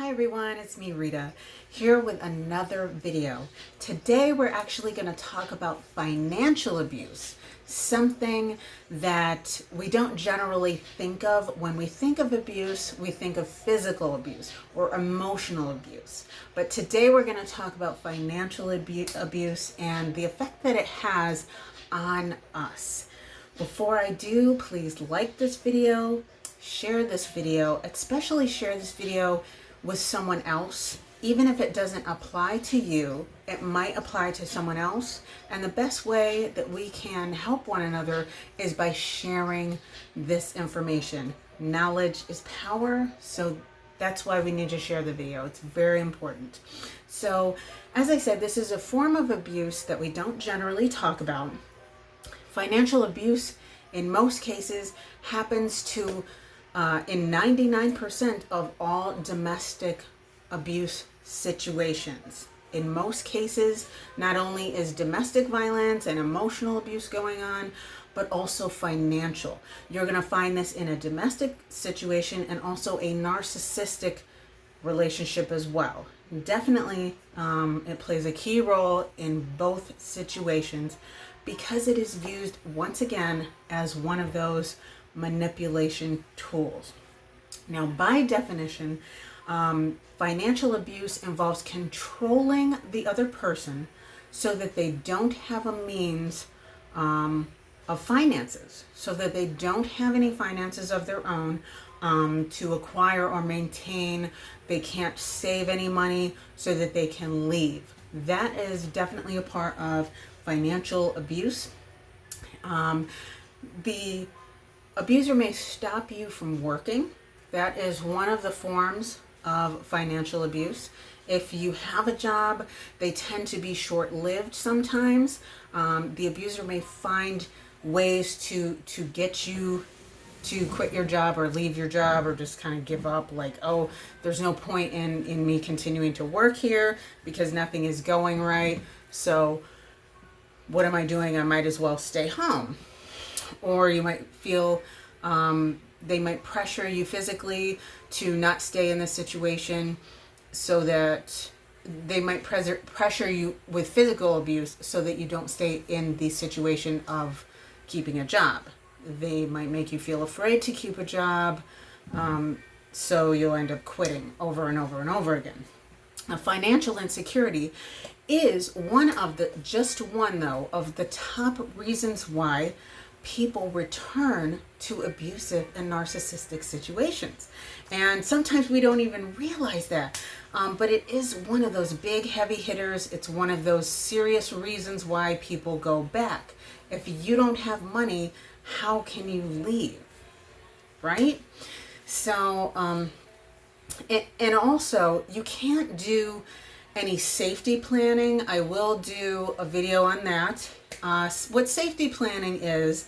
Hi everyone, it's me Rita, here with another video. Today we're actually going to talk about financial abuse, something that we don't generally think of. When we think of abuse, we think of physical abuse or emotional abuse. But today we're going to talk about financial abuse and the effect that it has on us. Before I do, please like this video, share this video, especially share this video with someone else. Even if it doesn't apply to you, it might apply to someone else. And the best way that we can help one another is by sharing this information. Knowledge is power, so that's why we need to share the video. It's very important. So, as I said, this is a form of abuse that we don't generally talk about. Financial abuse, in most cases, happens to in 99% of all domestic abuse situations. In most cases, not only is domestic violence and emotional abuse going on, but also financial. You're going to find this in a domestic situation and also a narcissistic relationship as well. Definitely, it plays a key role in both situations because it is used once again as one of those manipulation tools. Now, by definition, financial abuse involves controlling the other person so that they don't have a means of finances, so that they don't have any finances of their own to acquire or maintain. They can't save any money so that they can leave. That is definitely a part of financial abuse. The abuser may stop you from working. That is one of the forms of financial abuse. If you have a job, they tend to be short-lived sometimes. The abuser may find ways to get you to quit your job or leave your job or just kind of give up, like, oh, there's no point in me continuing to work here because nothing is going right. So what am I doing? I might as well stay home. Or you might feel they might pressure you physically to not stay in this situation, so that they might pressure you with physical abuse so that you don't stay in the situation of keeping a job. They might make you feel afraid to keep a job, so you'll end up quitting over and over and over again. Now, financial insecurity is one of the top reasons why people return to abusive and narcissistic situations. And sometimes we don't even realize that. But it is one of those big heavy hitters. It's one of those serious reasons why people go back. If you don't have money, how can you leave? Right? So, and also, you can't do any safety planning. I will do a video on that. What safety planning is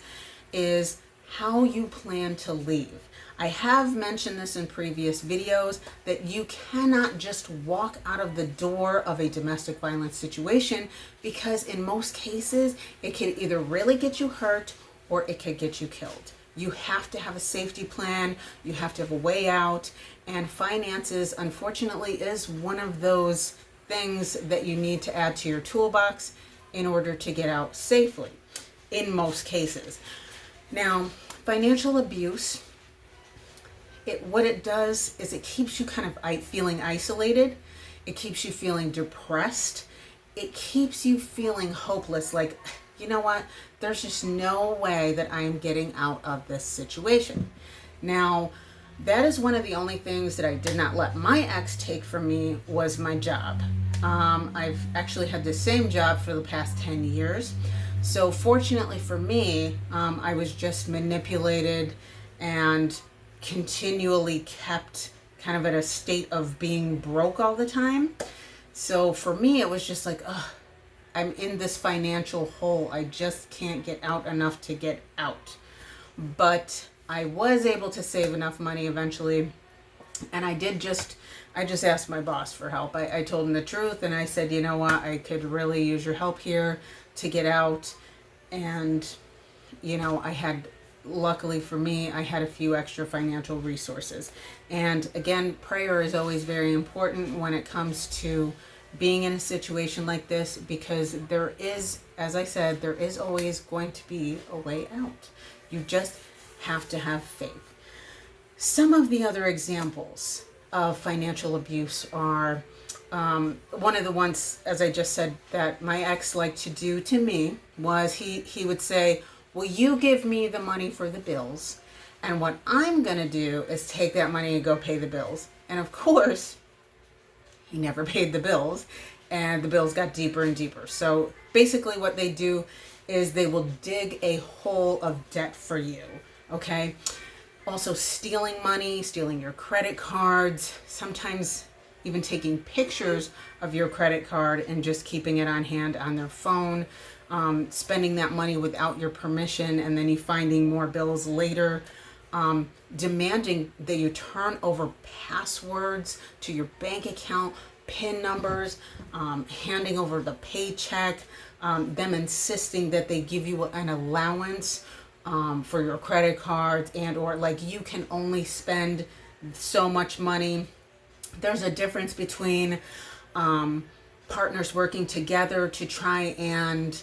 how you plan to leave. I have mentioned this in previous videos that you cannot just walk out of the door of a domestic violence situation, because in most cases it could either really get you hurt or it could get you killed. You have to have a safety plan. You have to have a way out. And finances, unfortunately, is one of those things that you need to add to your toolbox in order to get out safely, in most cases. Now, financial abuse, what it does is it keeps you kind of feeling isolated. It keeps you feeling depressed. It keeps you feeling hopeless, like, you know what, there's just no way that I am getting out of this situation. Now, that is one of the only things that I did not let my ex take from me, was my job. I've actually had the same job for the past 10 years. So fortunately for me, I was just manipulated and continually kept kind of at a state of being broke all the time. So for me, it was just like, I'm in this financial hole. I just can't get out enough to get out. But I was able to save enough money eventually, and I just asked my boss for help. I told him the truth, and I said, you know what, I could really use your help here to get out. And, you know, I had luckily for me, I had a few extra financial resources. And again, prayer is always very important when it comes to being in a situation like this, because there is, as I said, there is always going to be a way out. You just have to have faith. Some of the other examples of financial abuse are, one of the ones, as I just said, that my ex liked to do to me was he would say, well, you give me the money for the bills, and what I'm going to do is take that money and go pay the bills. And of course, he never paid the bills, and the bills got deeper and deeper. So basically what they do is they will dig a hole of debt for you, okay? Also stealing money, stealing your credit cards, sometimes even taking pictures of your credit card and just keeping it on hand on their phone, spending that money without your permission, and then you finding more bills later, demanding that you turn over passwords to your bank account, PIN numbers, handing over the paycheck, them insisting that they give you an allowance for your credit cards, and or like you can only spend so much money. There's a difference between partners working together to try and,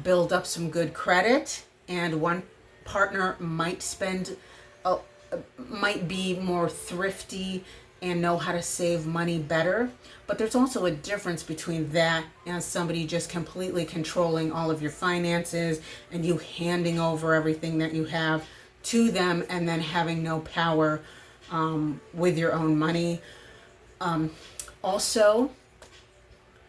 build up some good credit, and one partner might might be more thrifty and know how to save money better. But there's also a difference between that and somebody just completely controlling all of your finances and you handing over everything that you have to them and then having no power with your own money. Also,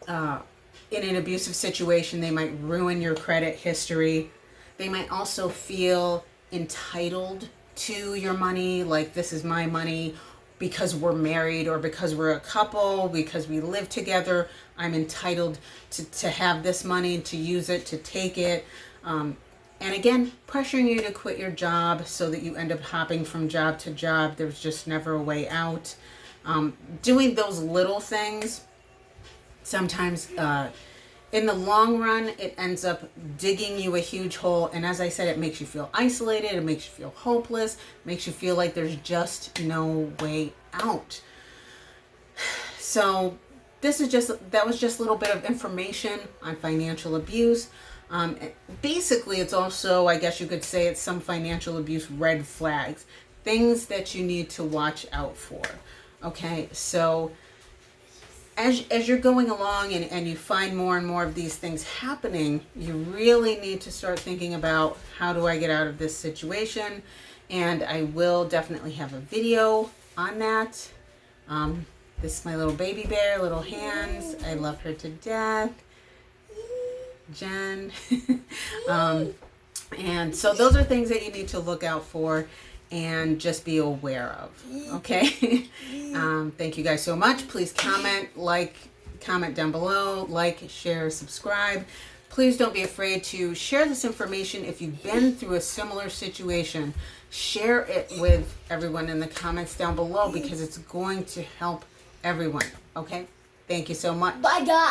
in an abusive situation, they might ruin your credit history. They might also feel entitled to your money, like this is my money because we're married or because we're a couple, because we live together. I'm entitled to have this money, to use it, to take it. And again, pressuring you to quit your job so that you end up hopping from job to job. There's just never a way out. Doing those little things, sometimes in the long run, it ends up digging you a huge hole. And as I said, it makes you feel isolated. It makes you feel hopeless. It makes you feel like there's just no way out. So that was just a little bit of information on financial abuse. Basically, it's also, I guess you could say, it's some financial abuse red flags, things that you need to watch out for. Okay, so as you're going along and you find more and more of these things happening, you really need to start thinking about, how do I get out of this situation? And I will definitely have a video on that. This is my little baby bear, little hands. I love her to death. Jen. And so those are things that you need to look out for and just be aware of. Okay. Thank you guys so much. Please comment down below, share, subscribe. Please don't be afraid to share this information. If you've been through a similar situation, share it with everyone in the comments down below, because it's going to help everyone. Okay. Thank you so much. Bye, guys.